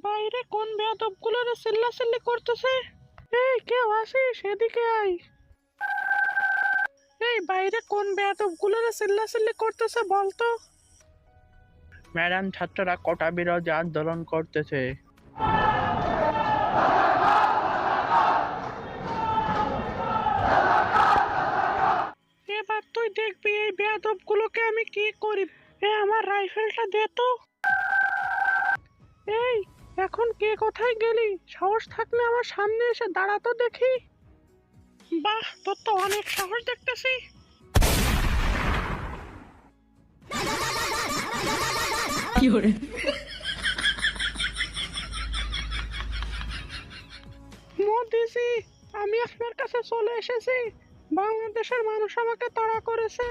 বাইরে কোন বেয়াদবগুলো রে চিল্লাচিল্লি করতেছে? এই কেউ আসিস, এদিকে আয়। এই বাইরে কোন বেয়াদবগুলো রে চিল্লাচিল্লি করতেছে বলতো? ম্যাডাম, ছাত্ররা কোটা বিরোধী আন্দোলন করতেছে। এবার তুই দেখবি এই বেয়াদবগুলোকে আমি কি করি। আমার রাইফেলটা দে তো। এই, এখন কে কোথায় গেলি? সাহস থাকলে আমার সামনে এসে দাঁড়াতো দেখি। বাহ, তোর তো অনেক সাহস দেখতেছি। মোদিজি, আমি আপনার কাছে চলে এসেছি। বাংলাদেশের মানুষ আমাকে তাড়া করেছে।